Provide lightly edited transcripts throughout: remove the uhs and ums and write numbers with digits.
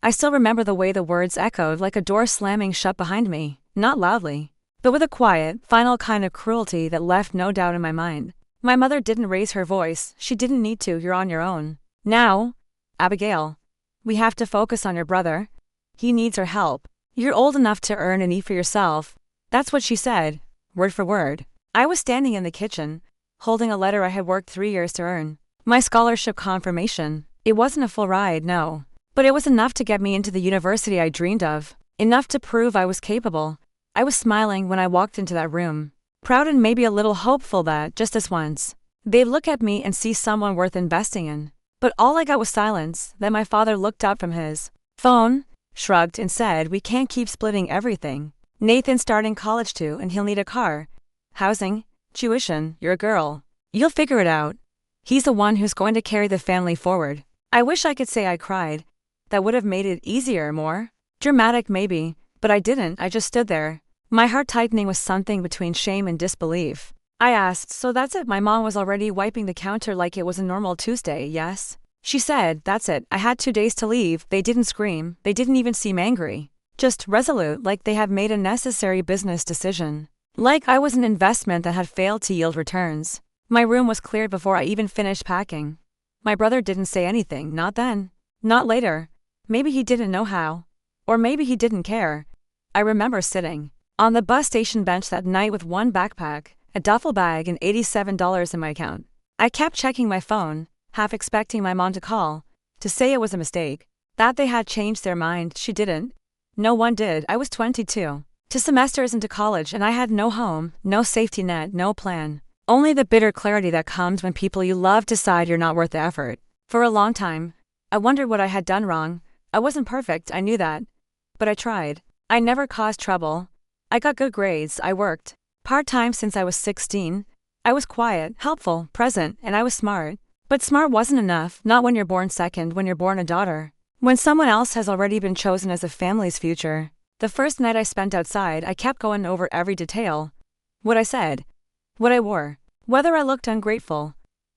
I still remember the way the words echoed like a door slamming shut behind me, not loudly, but with a quiet, final kind of cruelty that left no doubt in my mind. My mother didn't raise her voice, she didn't need to, you're on your own. Now, Abigail, we have to focus on your brother. He needs our help. You're old enough to earn and eat for yourself. That's what she said, word for word. I was standing in the kitchen, holding a letter I had worked 3 years to earn. My scholarship confirmation. It wasn't a full ride, no. But it was enough to get me into the university I dreamed of. Enough to prove I was capable. I was smiling when I walked into that room. Proud and maybe a little hopeful that, just this once, they'd look at me and see someone worth investing in. But all I got was silence. Then my father looked up from his phone, shrugged and said, we can't keep splitting everything. Nathan's starting college too and he'll need a car. Housing, tuition, you're a girl. You'll figure it out. He's the one who's going to carry the family forward. I wish I could say I cried. That would have made it easier, more dramatic maybe, but I didn't. I just stood there, my heart tightening with something between shame and disbelief. I asked, so that's it? My mom was already wiping the counter like it was a normal Tuesday, yes? She said, that's it. I had 2 days to leave. They didn't scream. They didn't even seem angry. Just resolute, like they had made a necessary business decision. Like I was an investment that had failed to yield returns. My room was cleared before I even finished packing. My brother didn't say anything, not then. Not later. Maybe he didn't know how. Or maybe he didn't care. I remember sitting on the bus station bench that night with one backpack, a duffel bag and $87 in my account. I kept checking my phone, half expecting my mom to call, to say it was a mistake, that they had changed their mind. She didn't. No one did. I was 22. 2 semesters into college and I had no home, no safety net, no plan. Only the bitter clarity that comes when people you love decide you're not worth the effort. For a long time, I wondered what I had done wrong. I wasn't perfect, I knew that. But I tried. I never caused trouble. I got good grades, I worked part-time since I was 16. I was quiet, helpful, present, and I was smart. But smart wasn't enough, not when you're born second, when you're born a daughter. When someone else has already been chosen as a family's future. The first night I spent outside, I kept going over every detail. What I said. What I wore. Whether I looked ungrateful.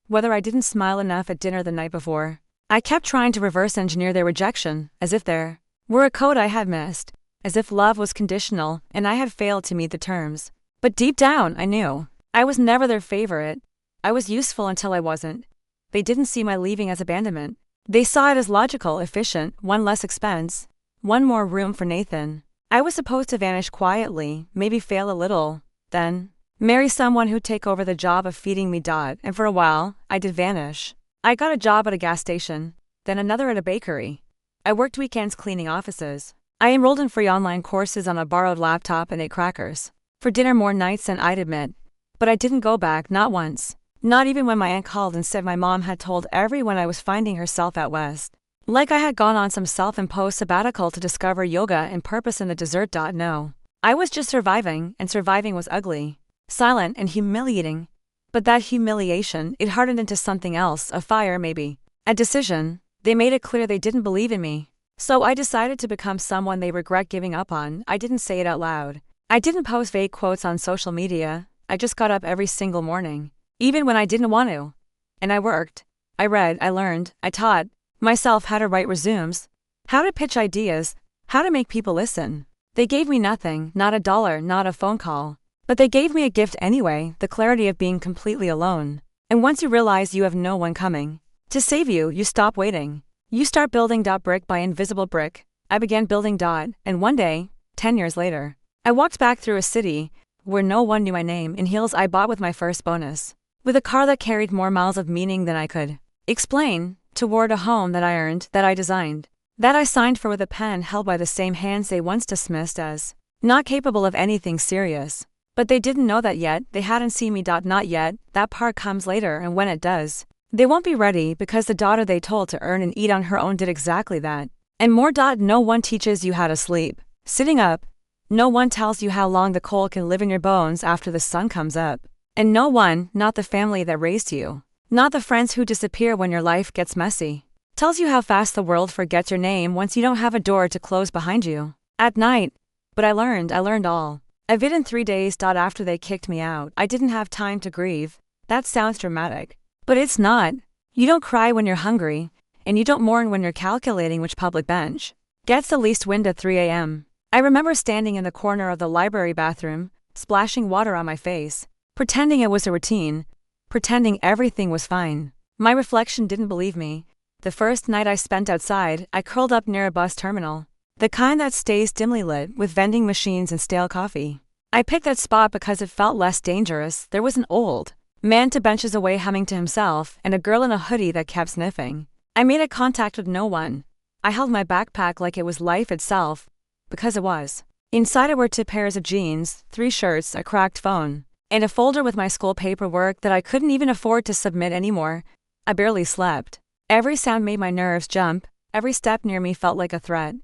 Whether I didn't smile enough at dinner the night before. I kept trying to reverse engineer their rejection, as if there were a code I had missed. As if love was conditional, and I had failed to meet the terms. But deep down, I knew. I was never their favorite. I was useful until I wasn't. They didn't see my leaving as abandonment. They saw it as logical, efficient, one less expense. One more room for Nathan. I was supposed to vanish quietly, maybe fail a little, then marry someone who'd take over the job of feeding me. And for a while, I did vanish. I got a job at a gas station, then another at a bakery. I worked weekends cleaning offices. I enrolled in free online courses on a borrowed laptop and ate crackers for dinner more nights than I'd admit. But I didn't go back, not once. Not even when my aunt called and said my mom had told everyone I was finding herself out west. Like I had gone on some self-imposed sabbatical to discover yoga and purpose in the desert. No. I was just surviving, and surviving was ugly. Silent and humiliating. But that humiliation, it hardened into something else, a fire maybe. A decision. They made it clear they didn't believe in me. So I decided to become someone they regret giving up on. I didn't say it out loud. I didn't post vague quotes on social media. I just got up every single morning. Even when I didn't want to. And I worked. I read, I learned, I taught myself how to write resumes, how to pitch ideas, how to make people listen. They gave me nothing, not a dollar, not a phone call. But they gave me a gift anyway, the clarity of being completely alone. And once you realize you have no one coming to save you, you stop waiting. You start building brick by invisible brick. I began building and one day, 10 years later, I walked back through a city where no one knew my name in heels I bought with my first bonus. With a car that carried more miles of meaning than I could explain, toward a home that I earned, that I designed, that I signed for with a pen held by the same hands they once dismissed as not capable of anything serious. But they didn't know that yet, they hadn't seen me. Not yet, that part comes later, and when it does, they won't be ready because the daughter they told to earn and eat on her own did exactly that. And more. No one teaches you how to sleep sitting up. No one tells you how long the coal can live in your bones after the sun comes up. And no one, not the family that raised you, not the friends who disappear when your life gets messy, tells you how fast the world forgets your name once you don't have a door to close behind you at night. But I learned all. I've been in 3 days. After they kicked me out, I didn't have time to grieve. That sounds dramatic. But it's not. You don't cry when you're hungry, and you don't mourn when you're calculating which public bench Gets the least wind at 3 a.m. I remember standing in the corner of the library bathroom, splashing water on my face, pretending it was a routine, pretending everything was fine. My reflection didn't believe me. The first night I spent outside, I curled up near a bus terminal. The kind that stays dimly lit with vending machines and stale coffee. I picked that spot because it felt less dangerous. There was an old man 2 benches away humming to himself, and a girl in a hoodie that kept sniffing. I made eye contact with no one. I held my backpack like it was life itself, because it was. Inside were 2 pairs of jeans, 3 shirts, a cracked phone, and a folder with my school paperwork that I couldn't even afford to submit anymore. I barely slept. Every sound made my nerves jump, every step near me felt like a threat.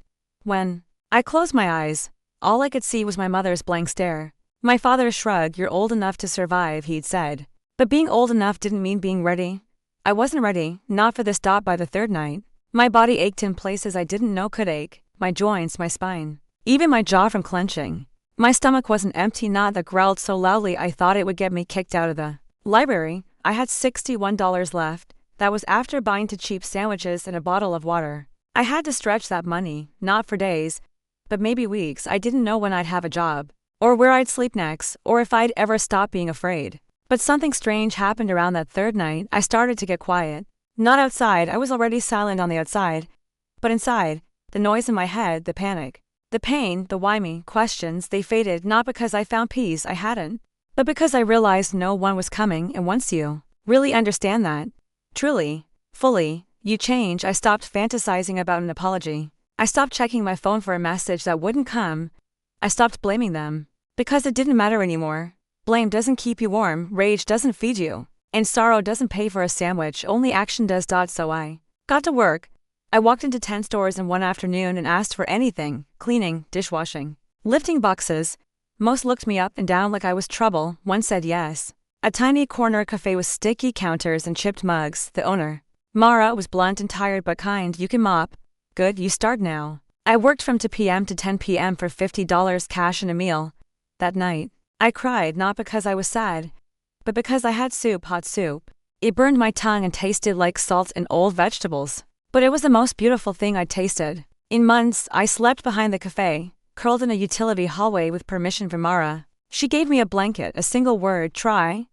When I closed my eyes, all I could see was my mother's blank stare. My father's shrug. You're old enough to survive, he'd said. But being old enough didn't mean being ready. I wasn't ready, not for the stop by the 3rd night. My body ached in places I didn't know could ache, my joints, my spine, even my jaw from clenching. My stomach was an empty knot that growled so loudly I thought it would get me kicked out of the library. I had $61 left. That was after buying 2 cheap sandwiches and a bottle of water. I had to stretch that money, not for days, but maybe weeks. I didn't know when I'd have a job, or where I'd sleep next, or if I'd ever stop being afraid. But something strange happened around that 3rd night. I started to get quiet. Not outside, I was already silent on the outside. But inside, the noise in my head, the panic, the pain, the why me questions, they faded not because I found peace, I hadn't, but because I realized no one was coming, and once you really understand that, truly, fully, you change. I stopped fantasizing about an apology. I stopped checking my phone for a message that wouldn't come. I stopped blaming them, because it didn't matter anymore. Blame doesn't keep you warm, rage doesn't feed you, and sorrow doesn't pay for a sandwich, only action does. So I got to work. I walked into 10 stores in one afternoon and asked for anything: cleaning, dishwashing, lifting boxes. Most looked me up and down like I was trouble. One said yes. A tiny corner cafe with sticky counters and chipped mugs. The owner, Mara, was blunt and tired but kind. You can mop. Good, you start now. I worked from 2 p.m. to 10 p.m. for $50 cash and a meal. That night, I cried not because I was sad, but because I had soup, hot soup. It burned my tongue and tasted like salt and old vegetables. But it was the most beautiful thing I'd tasted. In months, I slept behind the cafe, curled in a utility hallway with permission from Mara. She gave me a blanket, a single word: try.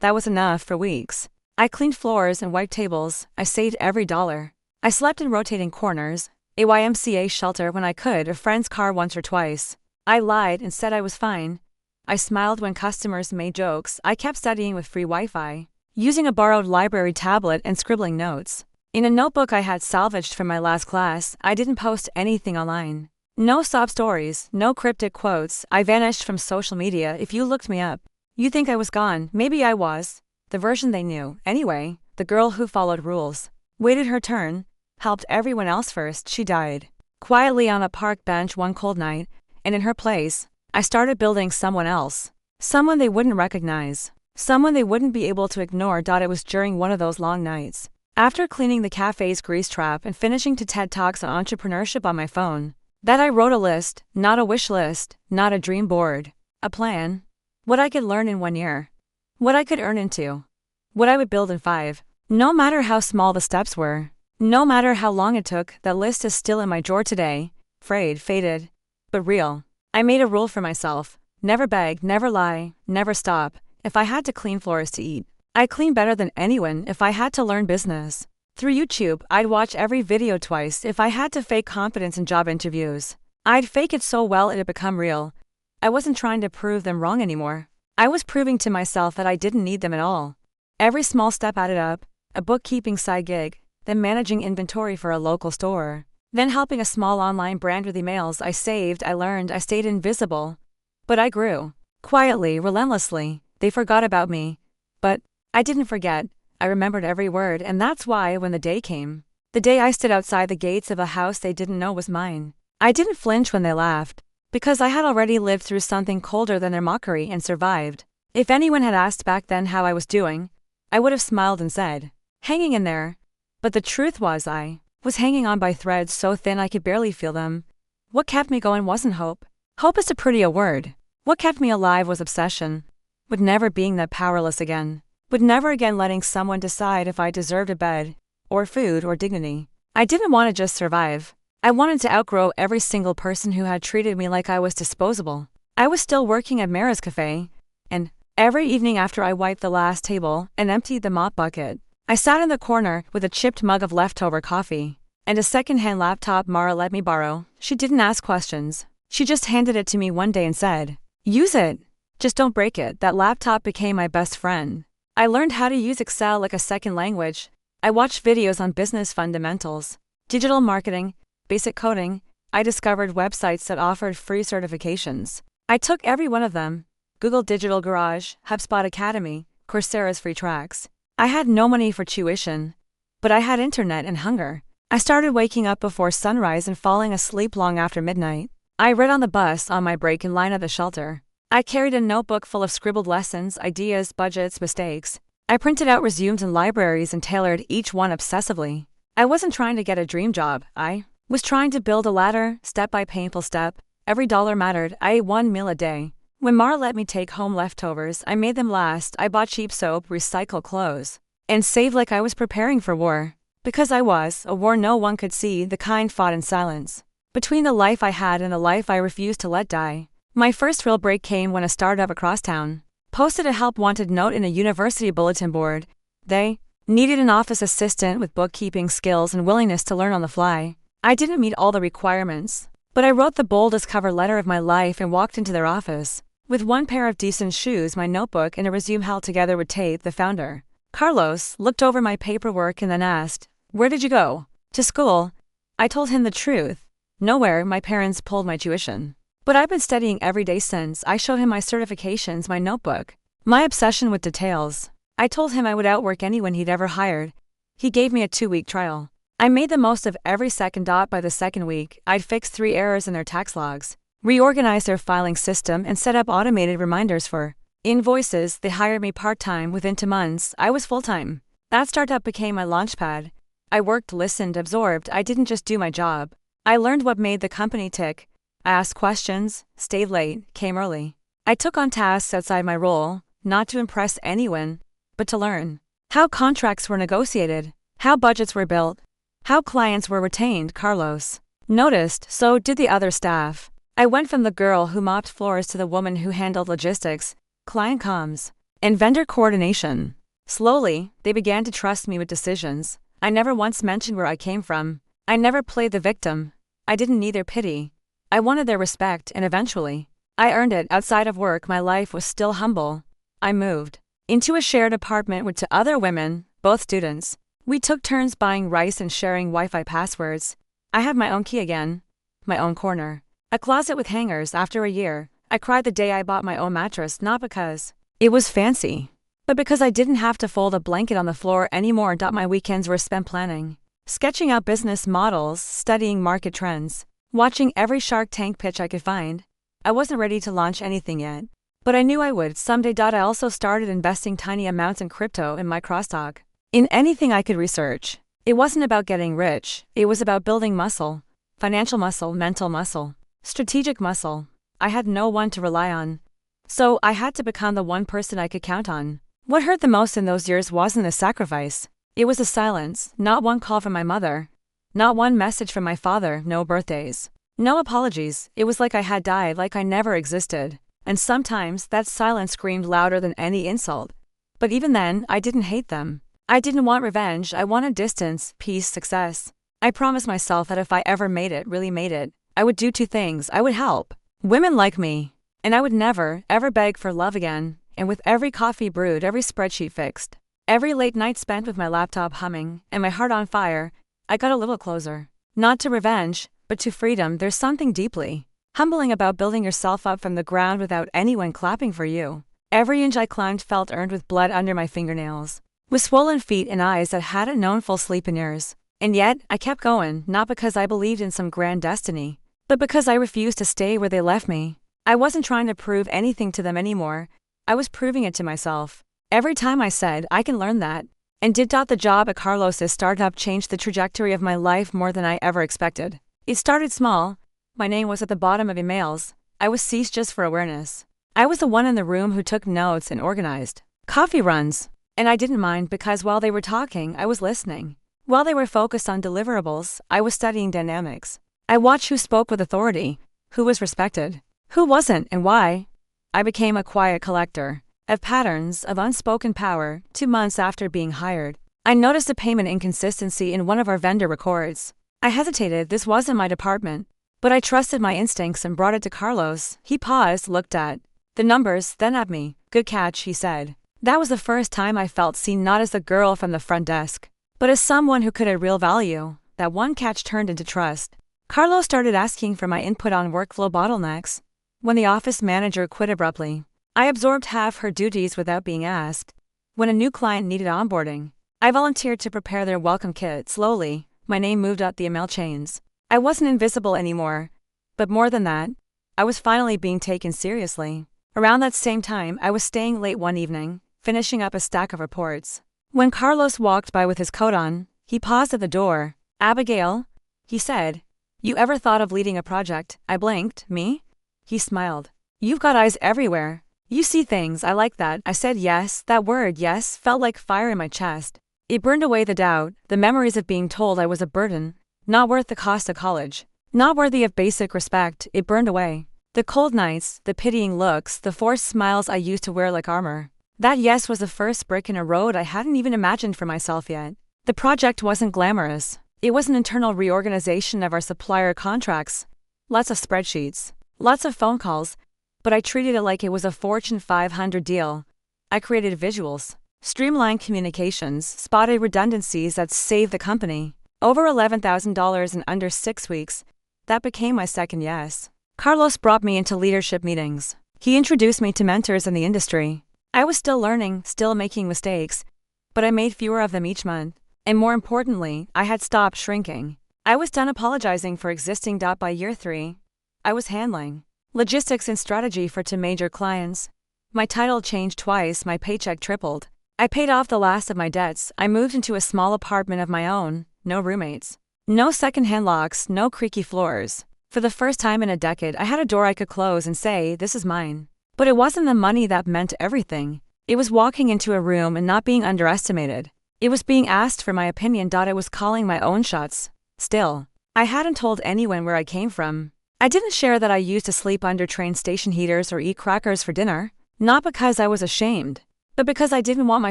That was enough for weeks. I cleaned floors and wiped tables. I saved every dollar. I slept in rotating corners, a YMCA shelter when I could, a friend's car once or twice. I lied and said I was fine. I smiled when customers made jokes. I kept studying with free Wi-Fi, using a borrowed library tablet and scribbling notes in a notebook I had salvaged from my last class. I didn't post anything online. No sob stories, no cryptic quotes. I vanished from social media. If you looked me up, you'd think I was gone. Maybe I was. The version they knew. Anyway, the girl who followed rules, waited her turn, helped everyone else first. She died quietly on a park bench one cold night, and in her place, I started building someone else. Someone they wouldn't recognize. Someone they wouldn't be able to ignore. It was during one of those long nights, after cleaning the cafe's grease trap and finishing 2 TED Talks on entrepreneurship on my phone, that I wrote a list, not a wish list, not a dream board, a plan. What I could learn in 1 year. What I could earn in 2. What I would build in 5. No matter how small the steps were, no matter how long it took, that list is still in my drawer today, frayed, faded, but real. I made a rule for myself: never beg, never lie, never stop. If I had to clean floors to eat, I'd clean better than anyone. If I had to learn business through YouTube, I'd watch every video twice. If I had to fake confidence in job interviews, I'd fake it so well it'd become real. I wasn't trying to prove them wrong anymore. I was proving to myself that I didn't need them at all. Every small step added up: a bookkeeping side gig, then managing inventory for a local store, then helping a small online brand with emails. I saved, I learned, I stayed invisible. But I grew. Quietly, relentlessly. They forgot about me. But I didn't forget. I remembered every word, and that's why when the day came, the day I stood outside the gates of a house they didn't know was mine, I didn't flinch when they laughed, because I had already lived through something colder than their mockery and survived. If anyone had asked back then how I was doing, I would have smiled and said, hanging in there. But the truth was I was hanging on by threads so thin I could barely feel them. What kept me going wasn't hope. Hope is too pretty a word. What kept me alive was obsession, with never being that powerless again, with never again letting someone decide if I deserved a bed, or food, or dignity. I didn't want to just survive. I wanted to outgrow every single person who had treated me like I was disposable. I was still working at Mara's Cafe, and every evening after I wiped the last table and emptied the mop bucket, I sat in the corner with a chipped mug of leftover coffee and a second-hand laptop Mara let me borrow. She didn't ask questions. She just handed it to me one day and said, "Use it. Just don't break it." That laptop became my best friend. I learned how to use Excel like a second language. I watched videos on business fundamentals, digital marketing, basic coding. I discovered websites that offered free certifications. I took every one of them: Google Digital Garage, HubSpot Academy, Coursera's free tracks. I had no money for tuition, but I had internet and hunger. I started waking up before sunrise and falling asleep long after midnight. I read on the bus, on my break, in line at the shelter. I carried a notebook full of scribbled lessons, ideas, budgets, mistakes. I printed out resumes in libraries and tailored each one obsessively. I wasn't trying to get a dream job. I was trying to build a ladder, step by painful step. Every dollar mattered. I ate one meal a day. When Mara let me take home leftovers, I made them last. I bought cheap soap, recycled clothes, and saved like I was preparing for war. Because I was, a war no one could see, the kind fought in silence. Between the life I had and the life I refused to let die. My first real break came when a startup across town posted a help wanted note in a university bulletin board. They needed an office assistant with bookkeeping skills and willingness to learn on the fly. I didn't meet all the requirements, but I wrote the boldest cover letter of my life and walked into their office. With one pair of decent shoes, my notebook, and a resume held together with tape, the founder, Carlos, looked over my paperwork and then asked, "Where did you go?" "To school." I told him the truth. "Nowhere, my parents pulled my tuition." But I've been studying every day since. I showed him my certifications, my notebook, my obsession with details. I told him I would outwork anyone he'd ever hired. He gave me a 2-week trial. I made the most of every second. By the second week, I'd fixed 3 errors in their tax logs, reorganized their filing system, and set up automated reminders for invoices. They hired me part-time. Within 2 months, I was full-time. That startup became my launchpad. I worked, listened, absorbed. I didn't just do my job. I learned what made the company tick. I asked questions, stayed late, came early. I took on tasks outside my role, not to impress anyone, but to learn how contracts were negotiated, how budgets were built, how clients were retained. Carlos noticed, so did the other staff. I went from the girl who mopped floors to the woman who handled logistics, client comms, and vendor coordination. Slowly, they began to trust me with decisions. I never once mentioned where I came from. I never played the victim. I didn't need their pity. I wanted their respect, and eventually, I earned it. Outside of work, my life was still humble. I moved into a shared apartment with 2 other women, both students. We took turns buying rice and sharing Wi-Fi passwords. I had my own key again, my own corner, a closet with hangers. After a year, I cried the day I bought my own mattress, not because it was fancy, but because I didn't have to fold a blanket on the floor anymore. My weekends were spent planning, sketching out business models, studying market trends, watching every Shark Tank pitch I could find. I wasn't ready to launch anything yet, but I knew I would someday. I also started investing tiny amounts in crypto and my crosstalk, in anything I could research. It wasn't about getting rich, it was about building muscle, financial muscle, mental muscle, strategic muscle. I had no one to rely on, so I had to become the one person I could count on. What hurt the most in those years wasn't the sacrifice. It was the silence. Not one call from my mother, not one message from my father, no birthdays, no apologies. It was like I had died, like I never existed. And sometimes that silence screamed louder than any insult. But even then, I didn't hate them. I didn't want revenge. I wanted distance, peace, success. I promised myself that if I ever made it, really made it, I would do 2 things. I would help women like me, and I would never, ever beg for love again. And with every coffee brewed, every spreadsheet fixed, every late night spent with my laptop humming, and my heart on fire, I got a little closer. Not to revenge, but to freedom. There's something deeply humbling about building yourself up from the ground without anyone clapping for you. Every inch I climbed felt earned, with blood under my fingernails, with swollen feet and eyes that hadn't known full sleep in years. And yet, I kept going, not because I believed in some grand destiny, but because I refused to stay where they left me. I wasn't trying to prove anything to them anymore. I was proving it to myself. Every time I said, I can learn that, and did. The job at Carlos's startup changed the trajectory of my life more than I ever expected. It started small. My name was at the bottom of emails. I was seized just for awareness. I was the one in the room who took notes and organized coffee runs. And I didn't mind, because while they were talking, I was listening. While they were focused on deliverables, I was studying dynamics. I watched who spoke with authority, who was respected, who wasn't, and why. I became a quiet collector of patterns of unspoken power. 2 months after being hired, I noticed a payment inconsistency in one of our vendor records. I hesitated, this wasn't my department, but I trusted my instincts and brought it to Carlos. He paused, looked at the numbers, then at me. Good catch, he said. That was the first time I felt seen, not as the girl from the front desk, but as someone who could add real value. That one catch turned into trust. Carlos started asking for my input on workflow bottlenecks. When the office manager quit abruptly, I absorbed half her duties without being asked. When a new client needed onboarding, I volunteered to prepare their welcome kit. Slowly, my name moved up the email chains. I wasn't invisible anymore. But more than that, I was finally being taken seriously. Around that same time, I was staying late one evening, finishing up a stack of reports. When Carlos walked by with his coat on, he paused at the door. Abigail, he said, you ever thought of leading a project? I blinked. Me? He smiled. You've got eyes everywhere. You see things. I like that. I said yes. That word, yes, felt like fire in my chest. It burned away the doubt, the memories of being told I was a burden, not worth the cost of college, not worthy of basic respect. It burned away. The cold nights, the pitying looks, the forced smiles I used to wear like armor. That yes was the first brick in a road I hadn't even imagined for myself yet. The project wasn't glamorous. It was an internal reorganization of our supplier contracts. Lots of spreadsheets, lots of phone calls, but I treated it like it was a Fortune 500 deal. I created visuals, streamlined communications, spotted redundancies that saved the company. Over $11,000 in under 6 weeks. That became my second yes. Carlos brought me into leadership meetings. He introduced me to mentors in the industry. I was still learning, still making mistakes, but I made fewer of them each month. And more importantly, I had stopped shrinking. I was done apologizing for existing. By year 3, I was handling logistics and strategy for 2 major clients. My title changed twice, my paycheck tripled. I paid off the last of my debts. I moved into a small apartment of my own, no roommates, no secondhand locks, no creaky floors. For the first time in a decade, I had a door I could close and say, this is mine. But it wasn't the money that meant everything. It was walking into a room and not being underestimated. It was being asked for my opinion. I was calling my own shots. Still, I hadn't told anyone where I came from. I didn't share that I used to sleep under train station heaters or eat crackers for dinner, not because I was ashamed, but because I didn't want my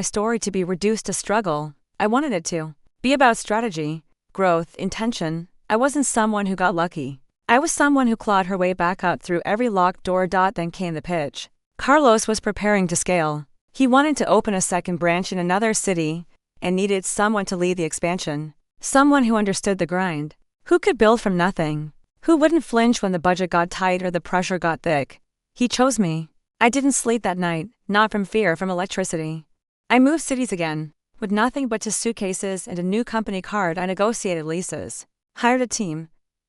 story to be reduced to struggle. I wanted it to be about strategy, growth, intention. I wasn't someone who got lucky. I was someone who clawed her way back up through every locked door. Then came the pitch. Carlos was preparing to scale. He wanted to open a second branch in another city and needed someone to lead the expansion. Someone who understood the grind, who could build from nothing, who wouldn't flinch when the budget got tight or the pressure got thick. He chose me. I didn't sleep that night, not from fear, from electricity. I moved cities again, with nothing but 2 suitcases and a new company card. I negotiated leases, hired a team,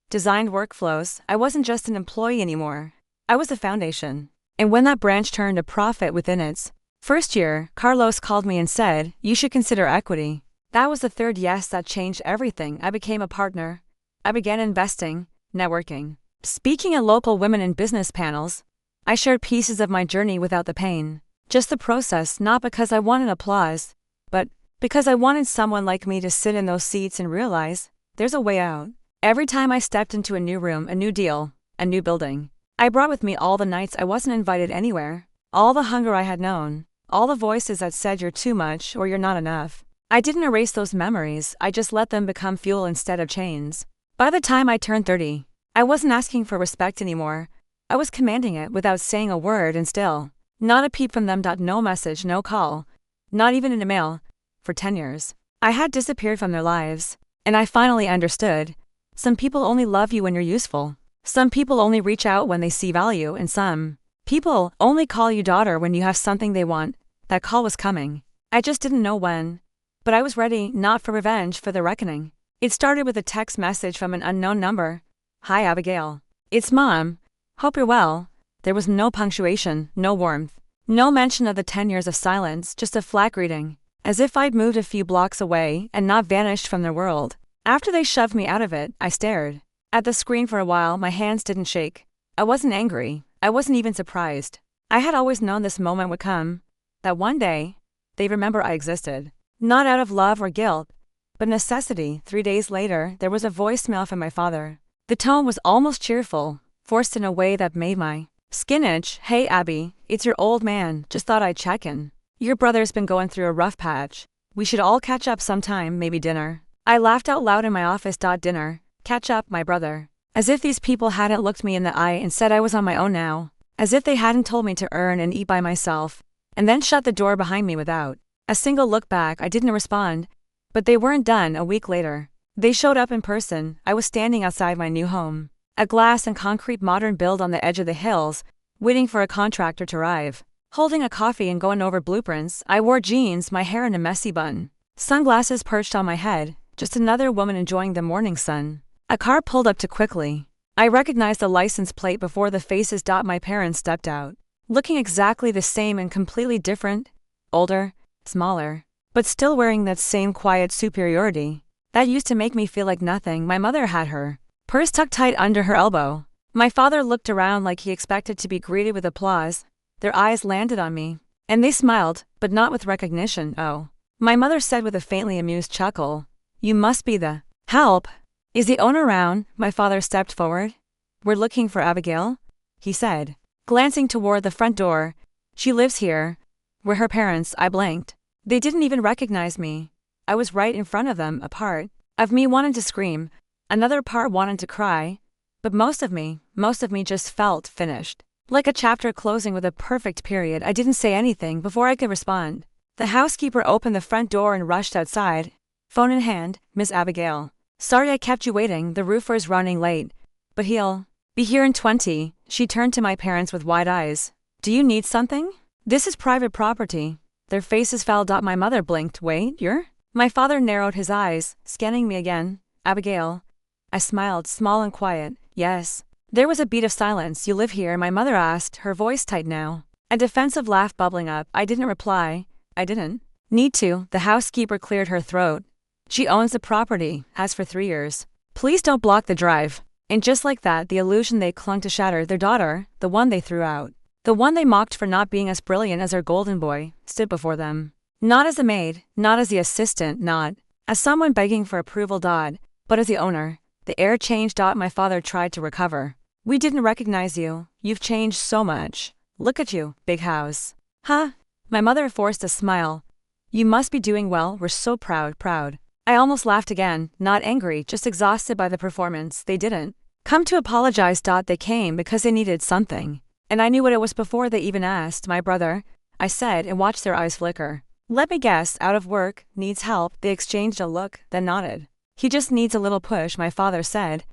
designed workflows. I wasn't just an employee anymore. I was a foundation. And when that branch turned a profit within its first year, Carlos called me and said, you should consider equity. That was the third yes that changed everything. I became a partner. I began investing, networking, speaking at local women in business panels. I shared pieces of my journey without the pain. Just the process, not because I wanted applause, but because I wanted someone like me to sit in those seats and realize there's a way out. Every time I stepped into a new room, a new deal, a new building, I brought with me all the nights I wasn't invited anywhere, all the hunger I had known, all the voices that said you're too much or you're not enough. I didn't erase those memories, I just let them become fuel instead of chains. By the time I turned 30, I wasn't asking for respect anymore. I was commanding it without saying a word, and still, not a peep from them. No message, no call, not even an email. For 10 years, I had disappeared from their lives, and I finally understood. Some people only love you when you're useful. Some people only reach out when they see value, and some people only call you daughter when you have something they want. That call was coming. I just didn't know when. But I was ready, not for revenge, for the reckoning. It started with a text message from an unknown number. Hi Abigail. It's Mom. Hope you're well. There was no punctuation, no warmth, no mention of the 10 years of silence, just a flat greeting. As if I'd moved a few blocks away and not vanished from their world. After they shoved me out of it, I stared at the screen for a while. My hands didn't shake. I wasn't angry. I wasn't even surprised. I had always known this moment would come. That one day, they'd remember I existed. Not out of love or guilt, but necessity. 3 days later, there was a voicemail from my father. The tone was almost cheerful, forced in a way that made my skin itch. Hey Abby, it's your old man, just thought I'd check in. Your brother's been going through a rough patch. We should all catch up sometime, maybe dinner. I laughed out loud in my office. Dinner, catch up, my brother. As if these people hadn't looked me in the eye and said I was on my own now. As if they hadn't told me to earn and eat by myself, and then shut the door behind me without a single look back. I didn't respond, but they weren't done. A week later, they showed up in person. I was standing outside my new home, a glass and concrete modern build on the edge of the hills, waiting for a contractor to arrive. Holding a coffee and going over blueprints, I wore jeans, my hair in a messy bun, sunglasses perched on my head, just another woman enjoying the morning sun. A car pulled up too quickly. I recognized the license plate before the faces. My parents stepped out, looking exactly the same and completely different, older, smaller, but still wearing that same quiet superiority that used to make me feel like nothing. My mother had her purse tucked tight under her elbow. My father looked around like he expected to be greeted with applause. Their eyes landed on me, and they smiled, but not with recognition. Oh, my mother said with a faintly amused chuckle, "You must be the help. Is the owner around?" My father stepped forward. "We're looking for Abigail," he said, glancing toward the front door. "She lives here." "Were her parents?" I blinked. They didn't even recognize me. I was right in front of them. A part of me wanted to scream, another part wanted to cry, but most of me just felt finished. Like a chapter closing with a perfect period. I didn't say anything before I could respond. The housekeeper opened the front door and rushed outside, phone in hand. "Miss Abigail, sorry I kept you waiting, the roofer's running late, but he'll be here in 20. She turned to my parents with wide eyes. "Do you need something? This is private property." Their faces fell. My mother blinked. "Wait, you're?" My father narrowed his eyes, scanning me again. "Abigail." I smiled, small and quiet. "Yes." There was a beat of silence. "You live here?" my mother asked, her voice tight now, a defensive laugh bubbling up. I didn't reply. I didn't need to. The housekeeper cleared her throat. "She owns the property, has for 3 years. Please don't block the drive." And just like that, the illusion they clung to shattered. Their daughter, the one they threw out, the one they mocked for not being as brilliant as their golden boy, stood before them. Not as a maid, not as the assistant, not as someone begging for approval. But as the owner. The air changed. My father tried to recover. "We didn't recognize you. You've changed so much. Look at you, big house." "Huh?" My mother forced a smile. "You must be doing well. We're so proud. I almost laughed again, not angry, just exhausted by the performance. They didn't come to apologize. They came because they needed something. And I knew what it was before they even asked. "My brother," I said, and watched their eyes flicker. "Let me guess, out of work, needs help." They exchanged a look, then nodded. "He just needs a little push," my father said.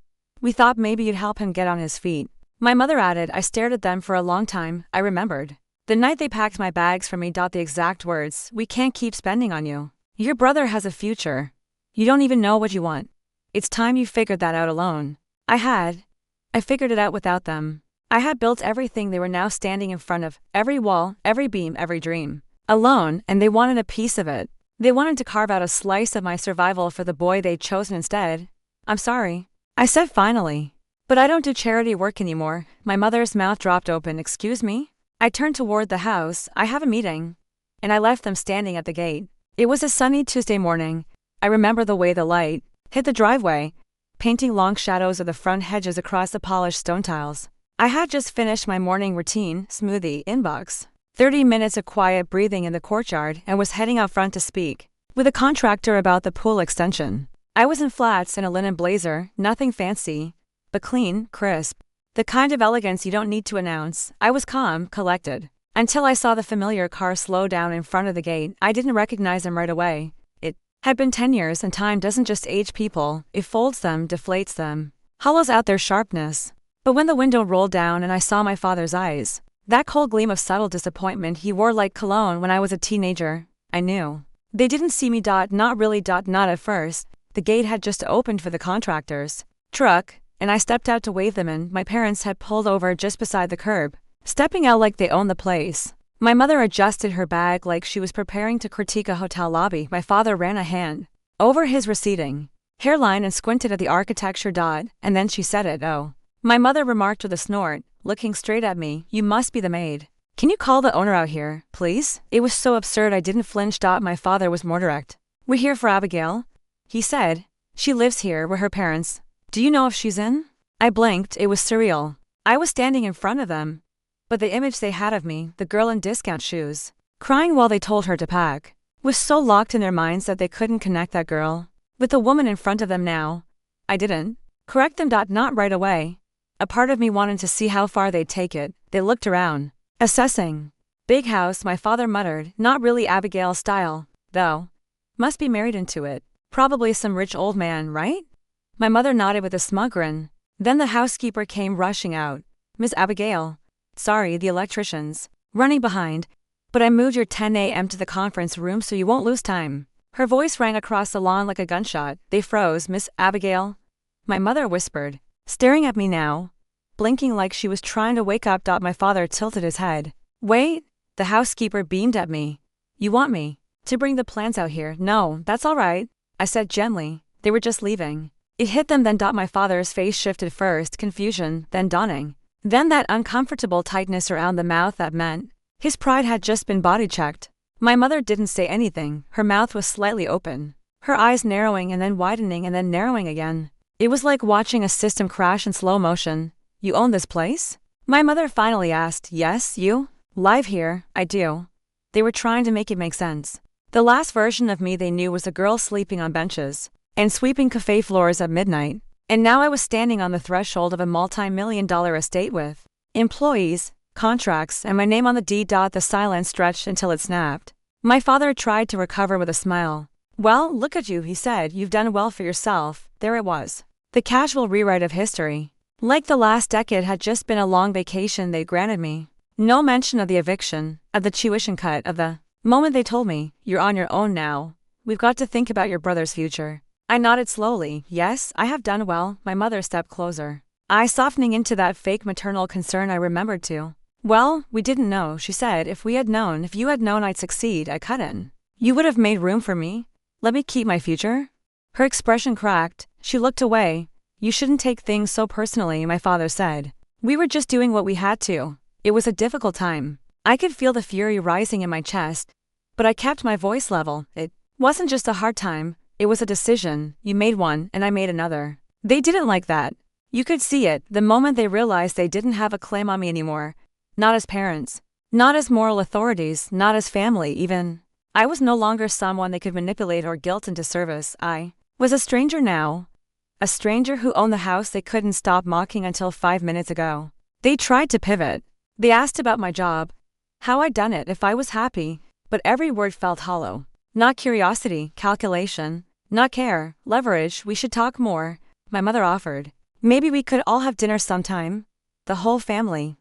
"We thought maybe you'd help him get on his feet." My mother added. I stared at them for a long time. I remembered the night they packed my bags for me. The exact words, "We can't keep spending on you. Your brother has a future. You don't even know what you want. It's time you figured that out alone." I figured it out without them. I had built everything. They were now standing in front of, every wall, every beam, every dream, alone, and they wanted a piece of it. They wanted to carve out a slice of my survival for the boy they'd chosen instead. "I'm sorry," I said finally, "but I don't do charity work anymore." My mother's mouth dropped open. "Excuse me?" I turned toward the house. "I have a meeting." And I left them standing at the gate. It was a sunny Tuesday morning. I remember the way the light hit the driveway, painting long shadows of the front hedges across the polished stone tiles. I had just finished my morning routine, smoothie, inbox, 30 minutes of quiet breathing in the courtyard, and was heading out front to speak with a contractor about the pool extension. I was in flats and a linen blazer, nothing fancy, but clean, crisp. The kind of elegance you don't need to announce. I was calm, collected, until I saw the familiar car slow down in front of the gate. I didn't recognize him right away. It had been 10 years, and time doesn't just age people, it folds them, deflates them, hollows out their sharpness. But when the window rolled down and I saw my father's eyes, that cold gleam of subtle disappointment he wore like cologne when I was a teenager, I knew. They didn't see me. Not really. Not at first. The gate had just opened for the contractor's truck, and I stepped out to wave them in. My parents had pulled over just beside the curb, stepping out like they owned the place. My mother adjusted her bag like she was preparing to critique a hotel lobby. My father ran a hand over his receding hairline and squinted at the architecture. And then she said it. "Oh." My mother remarked with a snort, looking straight at me. "You must be the maid. Can you call the owner out here, please?" It was so absurd I didn't flinch. My father was more direct. "We're here for Abigail," he said. "She lives here. We're her parents. Do you know if she's in?" I blinked, it was surreal. I was standing in front of them, but the image they had of me, the girl in discount shoes, crying while they told her to pack, was so locked in their minds that they couldn't connect that girl with the woman in front of them now. I didn't correct them. Not right away. A part of me wanted to see how far they'd take it. They looked around, assessing. Big house, my father muttered, not really Abigail style, though. Must be married into it. Probably some rich old man, right? My mother nodded with a smug grin. Then the housekeeper came rushing out. Miss Abigail. Sorry, the electrician's running behind, but I moved your 10 a.m. to the conference room so you won't lose time. Her voice rang across the lawn like a gunshot. They froze. Miss Abigail? My mother whispered, staring at me now, blinking like she was trying to wake up. My father tilted his head. Wait, the housekeeper beamed at me. You want me to bring the plants out here? No, that's all right, I said gently. They were just leaving. It hit them then. My father's face shifted, first confusion, then dawning. Then that uncomfortable tightness around the mouth that meant his pride had just been body checked. My mother didn't say anything. Her mouth was slightly open, her eyes narrowing and then widening and then narrowing again. It was like watching a system crash in slow motion. You own this place? My mother finally asked. Yes, you? Live here? I do. They were trying to make it make sense. The last version of me they knew was a girl sleeping on benches and sweeping cafe floors at midnight. And now I was standing on the threshold of a multi-million-dollar estate with employees, contracts, and my name on the deed. The silence stretched until it snapped. My father tried to recover with a smile. Well, look at you, he said. You've done well for yourself. There it was. The casual rewrite of history. Like the last decade had just been a long vacation they granted me. No mention of the eviction, of the tuition cut, of the moment they told me, you're on your own now. We've got to think about your brother's future. I nodded slowly. Yes, I have done well. My mother stepped closer, eyes softening into that fake maternal concern I remembered too. Well, we didn't know, she said. If you had known I'd succeed, I couldn't. You would have made room for me. Let me keep my future. Her expression cracked. She looked away. You shouldn't take things so personally, my father said. We were just doing what we had to. It was a difficult time. I could feel the fury rising in my chest, but I kept my voice level. It wasn't just a hard time. It was a decision. You made one, and I made another. They didn't like that. You could see it the moment they realized they didn't have a claim on me anymore. Not as parents. Not as moral authorities. Not as family, even. I was no longer someone they could manipulate or guilt into service. I was a stranger now. A stranger who owned the house they couldn't stop mocking until 5 minutes ago. They tried to pivot. They asked about my job, how I'd done it, if I was happy, but every word felt hollow. Not curiosity, calculation, not care, leverage. We should talk more, my mother offered. Maybe we could all have dinner sometime. The whole family.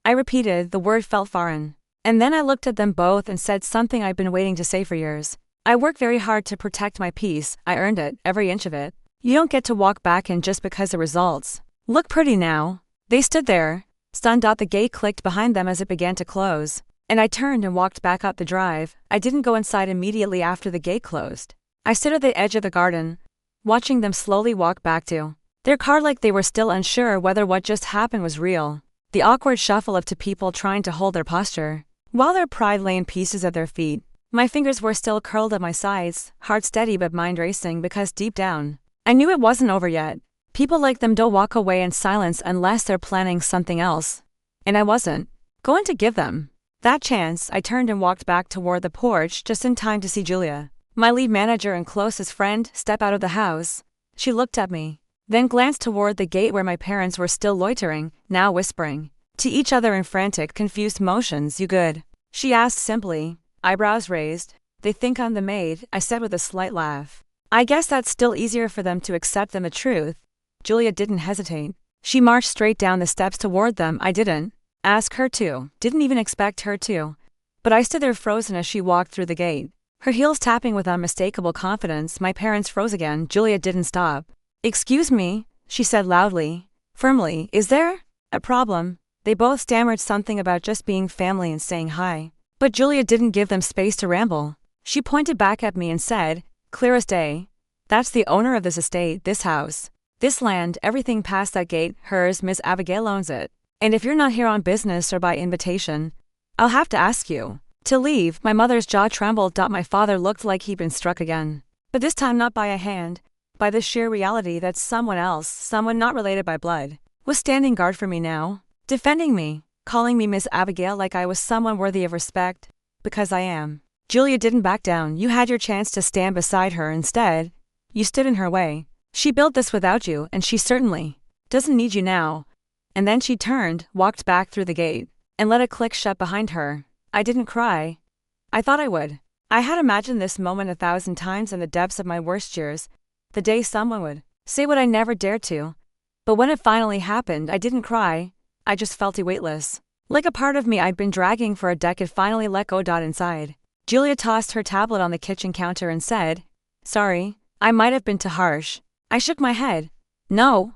I repeated, the word felt foreign. And then I looked at them both and said something I'd been waiting to say for years. I work very hard to protect my peace. I earned it, every inch of it. You don't get to walk back in just because the results look pretty now. They stood there, stunned. The gate clicked behind them as it began to close, and I turned and walked back up the drive. I didn't go inside immediately after the gate closed. I stood at the edge of the garden, watching them slowly walk back to their car like they were still unsure whether what just happened was real. The awkward shuffle of two people trying to hold their posture, while their pride lay in pieces at their feet. My fingers were still curled at my sides, heart steady but mind racing because deep down, I knew it wasn't over yet. People like them don't walk away in silence unless they're planning something else. And I wasn't going to give them that chance. I turned and walked back toward the porch just in time to see Julia, my lead manager and closest friend, step out of the house. She looked at me, then glanced toward the gate where my parents were still loitering, now whispering to each other in frantic, confused motions. You good? She asked simply, eyebrows raised. They think I'm the maid, I said with a slight laugh. I guess that's still easier for them to accept than the truth. Julia didn't hesitate. She marched straight down the steps toward them. I didn't ask her to, didn't even expect her to. But I stood there frozen as she walked through the gate, her heels tapping with unmistakable confidence. My parents froze again. Julia didn't stop. Excuse me, she said loudly, firmly, is there a problem? They both stammered something about just being family and saying hi. But Julia didn't give them space to ramble. She pointed back at me and said, clear as day, that's the owner of this estate, this house, this land, everything past that gate, hers. Miss Abigail owns it. And if you're not here on business or by invitation, I'll have to ask you to leave. My mother's jaw trembled. My father looked like he'd been struck again. But this time not by a hand, by the sheer reality that someone else, someone not related by blood, was standing guard for me now, defending me, calling me Miss Abigail like I was someone worthy of respect, because I am. Julia didn't back down. You had your chance to stand beside her. Instead, you stood in her way. She built this without you, and she certainly doesn't need you now. And then she turned, walked back through the gate, and let it click shut behind her. I didn't cry. I thought I would. I had imagined this moment 1,000 times in the depths of my worst years, the day someone would say what I never dared to. But when it finally happened, I didn't cry. I just felt weightless. Like a part of me I'd been dragging for a decade finally let go. Inside, Julia tossed her tablet on the kitchen counter and said, "Sorry, I might have been too harsh." I shook my head. "No.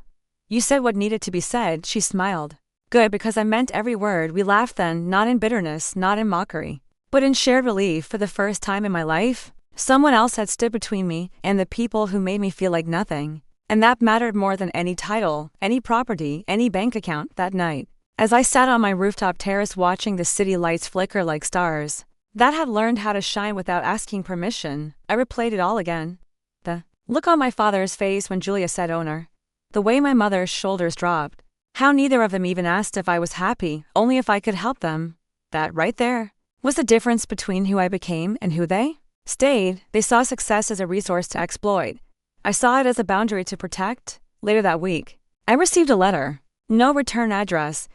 You said what needed to be said." She smiled. "Good, because I meant every word." We laughed then, not in bitterness, not in mockery, but in shared relief. For the first time in my life, someone else had stood between me and the people who made me feel like nothing. And that mattered more than any title, any property, any bank account. That night, as I sat on my rooftop terrace watching the city lights flicker like stars that had learned how to shine without asking permission, I replayed it all again. The look on my father's face when Julia said owner. The way my mother's shoulders dropped. How neither of them even asked if I was happy, only if I could help them. That right there was the difference between who I became and who they stayed. They saw success as a resource to exploit. I saw it as a boundary to protect. Later that week, I received a letter. No return address,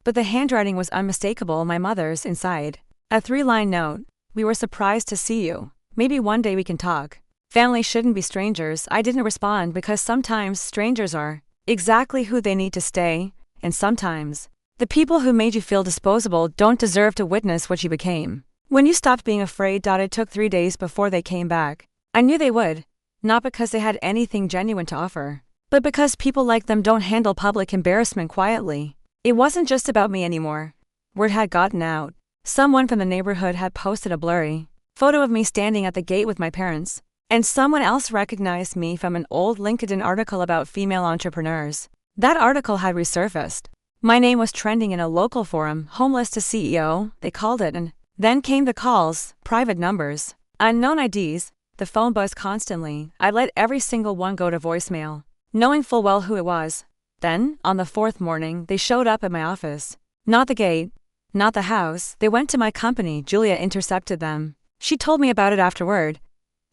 but the handwriting was unmistakable. My mother's inside. A 3-line note. "We were surprised to see you. Maybe one day we can talk. Family shouldn't be strangers." I didn't respond because sometimes strangers are exactly who they need to stay, and sometimes the people who made you feel disposable don't deserve to witness what you became. When you stopped being afraid. It took 3 days before they came back. I knew they would, not because they had anything genuine to offer, but because people like them don't handle public embarrassment quietly. It wasn't just about me anymore. Word had gotten out. Someone from the neighborhood had posted a blurry photo of me standing at the gate with my parents, and someone else recognized me from an old LinkedIn article about female entrepreneurs. That article had resurfaced. My name was trending in a local forum, homeless to CEO, they called it, and then came the calls, private numbers, unknown IDs. The phone buzzed constantly. I let every single one go to voicemail, knowing full well who it was. Then, on the 4th morning, they showed up at my office. Not the gate, not the house. They went to my company. Julia intercepted them. She told me about it afterward.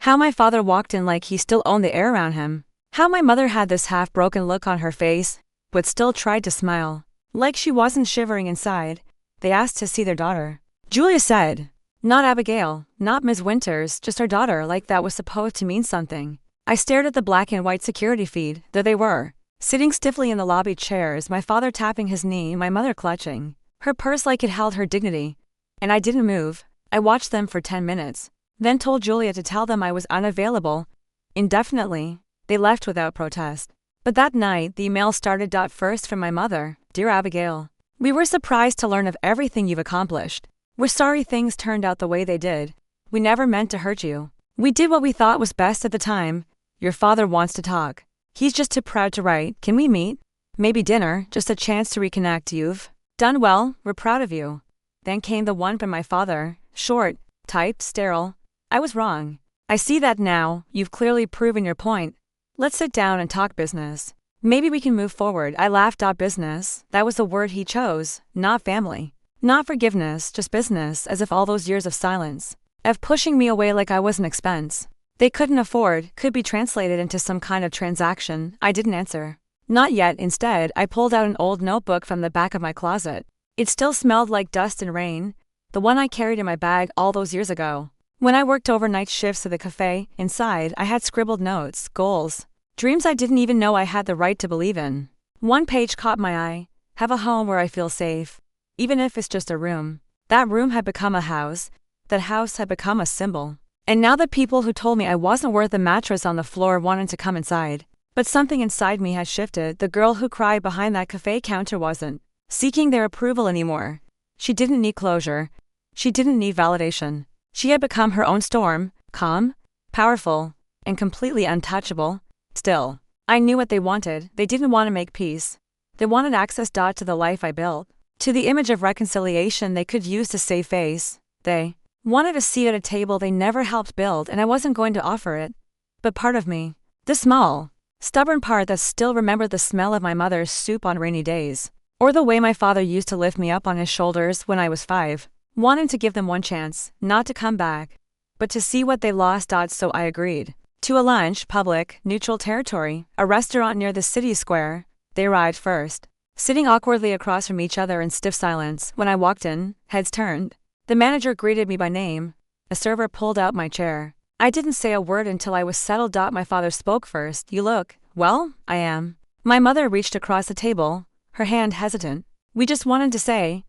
How my father walked in like he still owned the air around him. How my mother had this half-broken look on her face, but still tried to smile, like she wasn't shivering inside. They asked to see their daughter. Julia said, "Not Abigail, not Ms. Winters, just our daughter," like that was supposed to mean something. I stared at the black and white security feed. There they were, sitting stiffly in the lobby chairs, my father tapping his knee, my mother clutching her purse like it held her dignity. And I didn't move. I watched them for 10 minutes, then told Julia to tell them I was unavailable indefinitely. They left without protest. But that night, the email started. First from my mother. "Dear Abigail, we were surprised to learn of everything you've accomplished. We're sorry things turned out the way they did. We never meant to hurt you. We did what we thought was best at the time. Your father wants to talk. He's just too proud to write. Can we meet? Maybe dinner, just a chance to reconnect. You've done well. We're proud of you." Then came the one from my father. Short, typed, sterile. "I was wrong. I see that now. You've clearly proven your point. Let's sit down and talk business. Maybe we can move forward." I laughed. Business, that was the word he chose, not family. Not forgiveness, just business, as if all those years of silence, of pushing me away like I was an expense they couldn't afford, could be translated into some kind of transaction. I didn't answer. Not yet. Instead, I pulled out an old notebook from the back of my closet. It still smelled like dust and rain, the one I carried in my bag all those years ago. When I worked overnight shifts at the cafe, inside, I had scribbled notes, goals, dreams I didn't even know I had the right to believe in. One page caught my eye. Have a home where I feel safe, even if it's just a room. That room had become a house. That house had become a symbol. And now the people who told me I wasn't worth the mattress on the floor wanted to come inside. But something inside me had shifted. The girl who cried behind that cafe counter wasn't seeking their approval anymore. She didn't need closure. She didn't need validation. She had become her own storm, calm, powerful, and completely untouchable. Still, I knew what they wanted. They didn't want to make peace. They wanted access to the life I built, to the image of reconciliation they could use to save face. They wanted a seat at a table they never helped build, and I wasn't going to offer it. But part of me The small, stubborn part that still remembered the smell of my mother's soup on rainy days, or the way my father used to lift me up on his shoulders when I was 5, wanting to give them one chance, not to come back, but to see what they lost. So I agreed. To a lunch, public, neutral territory, a restaurant near the city square. They arrived first, sitting awkwardly across from each other in stiff silence. When I walked in, heads turned. The manager greeted me by name. A server pulled out my chair. I didn't say a word until I was settled. My father spoke first. You look, well, I am. My mother reached across the table, her hand hesitant. We just wanted to say.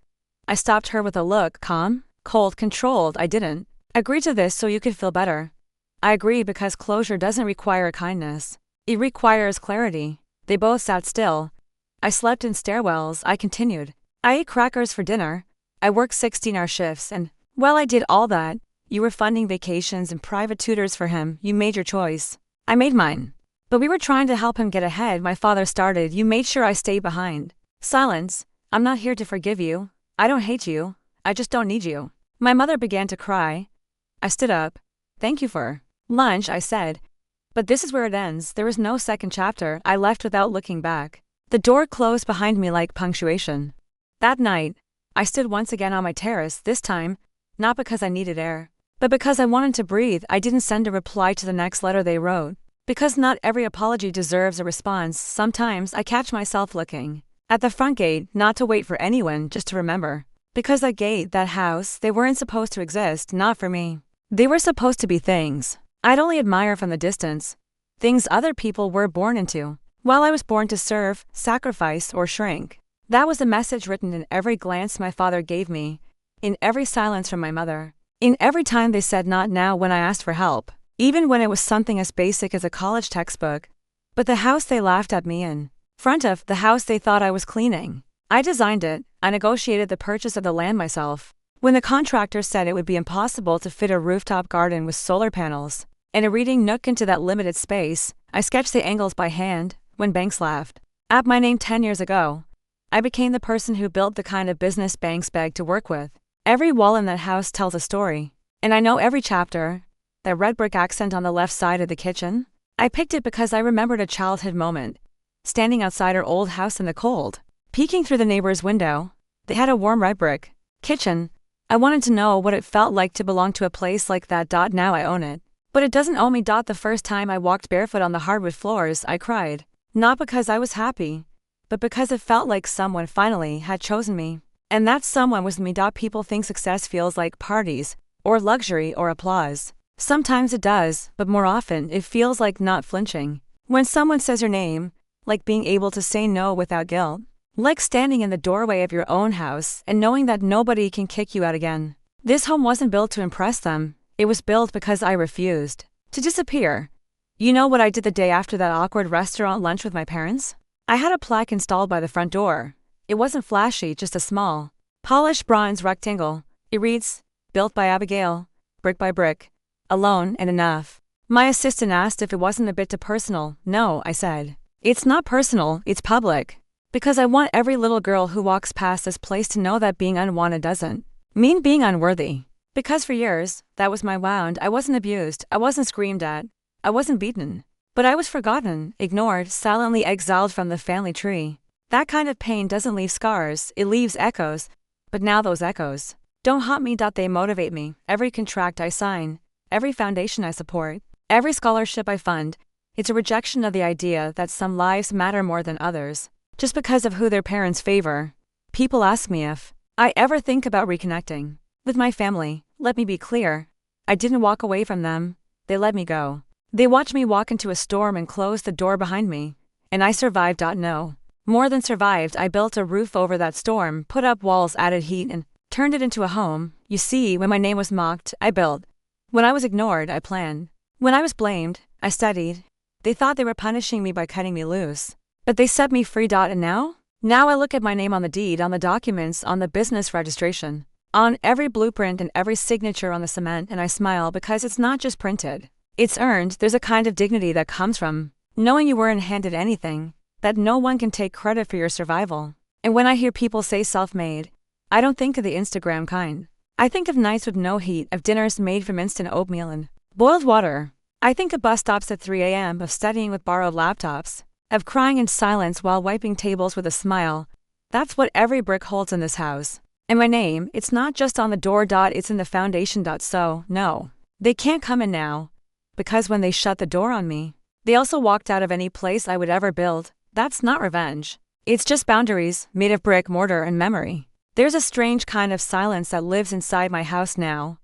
I stopped her with a look, calm, cold, controlled. I didn't agree to this so you could feel better. I agree because closure doesn't require kindness. It requires clarity. They both sat still. I slept in stairwells. I continued. I ate crackers for dinner. I worked 16-hour shifts and, well, I did all that. You were funding vacations and private tutors for him. You made your choice. I made mine. But we were trying to help him get ahead. My father started. You made sure I stayed behind. Silence. I'm not here to forgive you. I don't hate you. I just don't need you. My mother began to cry. I stood up. Thank you for lunch, I said. But this is where it ends. There is no second chapter. I left without looking back. The door closed behind me like punctuation. That night, I stood once again on my terrace, this time, not because I needed air, but because I wanted to breathe. I didn't send a reply to the next letter they wrote. Because not every apology deserves a response. Sometimes I catch myself looking at the front gate, not to wait for anyone, just to remember. Because that gate, that house, they weren't supposed to exist, not for me. They were supposed to be things I'd only admire from the distance. Things other people were born into. While I was born to serve, sacrifice, or shrink. That was the message written in every glance my father gave me, in every silence from my mother, in every time they said not now when I asked for help, even when it was something as basic as a college textbook. But the house they laughed at me in front of, the house they thought I was cleaning. I designed it. I negotiated the purchase of the land myself. When the contractor said it would be impossible to fit a rooftop garden with solar panels and a reading nook into that limited space, I sketched the angles by hand. When banks laughed at my name 10 years ago, I became the person who built the kind of business banks begged to work with. Every wall in that house tells a story, and I know every chapter. That red brick accent on the left side of the kitchen, I picked it because I remembered a childhood moment, standing outside our old house in the cold, peeking through the neighbor's window. They had a warm red brick kitchen. I wanted to know what it felt like to belong to a place like that. Now I own it. But it doesn't own me. The first time I walked barefoot on the hardwood floors, I cried. Not because I was happy, but because it felt like someone finally had chosen me. And that someone was me. People think success feels like parties, or luxury, or applause. Sometimes it does, but more often it feels like not flinching. When someone says your name, like being able to say no without guilt. Like standing in the doorway of your own house and knowing that nobody can kick you out again. This home wasn't built to impress them. It was built because I refused to disappear. You know what I did the day after that awkward restaurant lunch with my parents? I had a plaque installed by the front door. It wasn't flashy, just a small, polished bronze rectangle. It reads, "Built by Abigail, brick by brick, alone and enough." My assistant asked if it wasn't a bit too personal. No, I said. It's not personal, it's public. Because I want every little girl who walks past this place to know that being unwanted doesn't mean being unworthy. Because for years, that was my wound. I wasn't abused, I wasn't screamed at, I wasn't beaten. But I was forgotten, ignored, silently exiled from the family tree. That kind of pain doesn't leave scars, it leaves echoes. But now those echoes don't haunt me. They motivate me. Every contract I sign, every foundation I support, every scholarship I fund, it's a rejection of the idea that some lives matter more than others, just because of who their parents favor. People ask me if I ever think about reconnecting with my family. Let me be clear. I didn't walk away from them. They let me go. They watched me walk into a storm and close the door behind me. And I survived. No. More than survived, I built a roof over that storm, put up walls, added heat, and turned it into a home. You see, when my name was mocked, I built. When I was ignored, I planned. When I was blamed, I studied. They thought they were punishing me by cutting me loose. But they set me free. And now? Now I look at my name on the deed, on the documents, on the business registration, on every blueprint and every signature on the cement, and I smile because it's not just printed. It's earned. There's a kind of dignity that comes from knowing you weren't handed anything, that no one can take credit for your survival. And when I hear people say self-made, I don't think of the Instagram kind. I think of nights with no heat, of dinners made from instant oatmeal and boiled water, I think of bus stops at 3 a.m., of studying with borrowed laptops, of crying in silence while wiping tables with a smile. That's what every brick holds in this house. And my name, it's not just on the door. It's in the foundation. So, no, they can't come in now. Because when they shut the door on me, they also walked out of any place I would ever build. That's not revenge. It's just boundaries, made of brick, mortar, and memory. There's a strange kind of silence that lives inside my house now.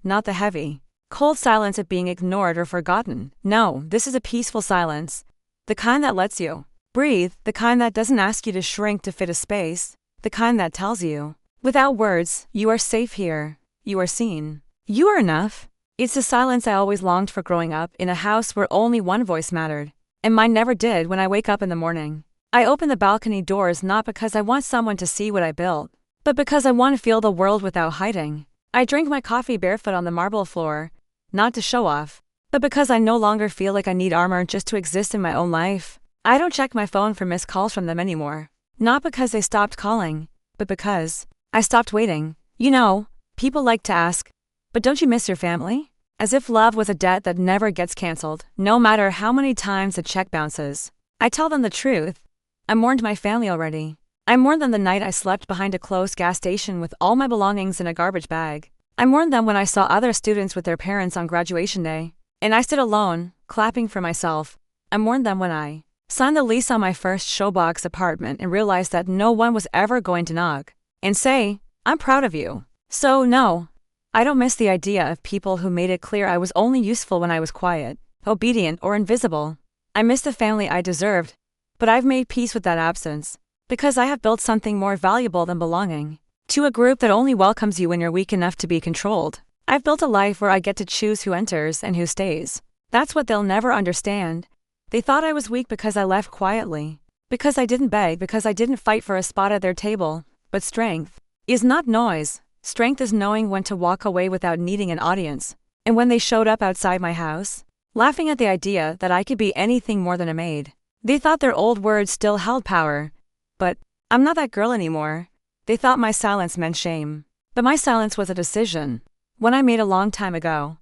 Not the heavy, cold silence of being ignored or forgotten. No, this is a peaceful silence. The kind that lets you breathe, the kind that doesn't ask you to shrink to fit a space, the kind that tells you, without words, you are safe here, you are seen, you are enough. It's the silence I always longed for growing up in a house where only one voice mattered. And mine never did. When I wake up in the morning, I open the balcony doors not because I want someone to see what I built, but because I want to feel the world without hiding. I drink my coffee barefoot on the marble floor, not to show off, but because I no longer feel like I need armor just to exist in my own life. I don't check my phone for missed calls from them anymore. Not because they stopped calling, but because I stopped waiting. You know, people like to ask, but don't you miss your family? As if love was a debt that never gets canceled, no matter how many times the check bounces. I tell them the truth. I mourned my family already. I mourned them the night I slept behind a closed gas station with all my belongings in a garbage bag. I mourned them when I saw other students with their parents on graduation day, and I stood alone, clapping for myself. I mourned them when I signed the lease on my first showbox apartment and realized that no one was ever going to knock and say, "I'm proud of you." So no, I don't miss the idea of people who made it clear I was only useful when I was quiet, obedient, or invisible. I miss the family I deserved, but I've made peace with that absence, because I have built something more valuable than belonging to a group that only welcomes you when you're weak enough to be controlled. I've built a life where I get to choose who enters and who stays. That's what they'll never understand. They thought I was weak because I left quietly, because I didn't beg, because I didn't fight for a spot at their table. But strength is not noise. Strength is knowing when to walk away without needing an audience. And when they showed up outside my house, laughing at the idea that I could be anything more than a maid, they thought their old words still held power. But I'm not that girl anymore. They thought my silence meant shame. But my silence was a decision. One I made a long time ago.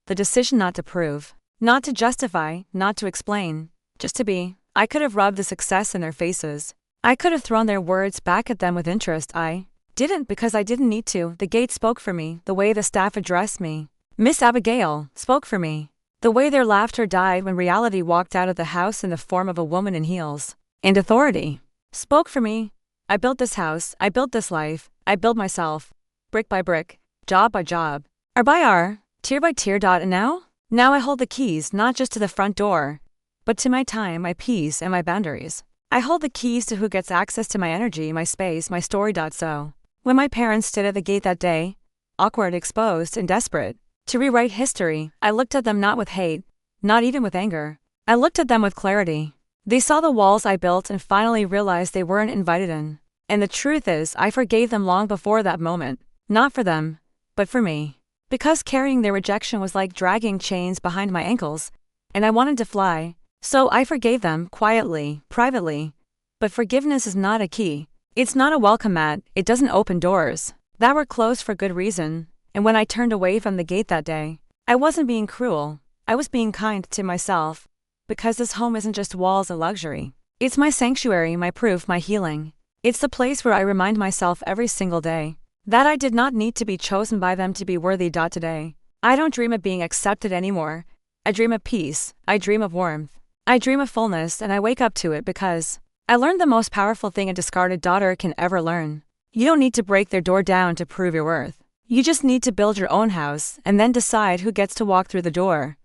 The decision not to prove, not to justify, not to explain, just to be. I could have rubbed the success in their faces. I could have thrown their words back at them with interest. I didn't, because I didn't need to. The gate spoke for me. The way the staff addressed me, Miss Abigail, spoke for me. The way their laughter died when reality walked out of the house in the form of a woman in heels and authority spoke for me. I built this house. I built this life. I built myself, brick by brick, job by job, hour by hour, tier by tier. And now I hold the keys not just to the front door, but to my time, my peace, and my boundaries. I hold the keys to who gets access to my energy, my space, my story. So when my parents stood at the gate that day, awkward, exposed, and desperate to rewrite history, I looked at them not with hate, not even with anger. I looked at them with clarity. They saw the walls I built and finally realized they weren't invited in. And the truth is, I forgave them long before that moment. Not for them, but for me. Because carrying their rejection was like dragging chains behind my ankles, and I wanted to fly. So I forgave them, quietly, privately. But forgiveness is not a key. It's not a welcome mat. It doesn't open doors that were closed for good reason. And when I turned away from the gate that day, I wasn't being cruel. I was being kind to myself. Because this home isn't just walls and luxury. It's my sanctuary, my proof, my healing. It's the place where I remind myself every single day that I did not need to be chosen by them to be worthy. Today, I don't dream of being accepted anymore. I dream of peace. I dream of warmth. I dream of fullness, and I wake up to it because I learned the most powerful thing a discarded daughter can ever learn. You don't need to break their door down to prove your worth. You just need to build your own house and then decide who gets to walk through the door.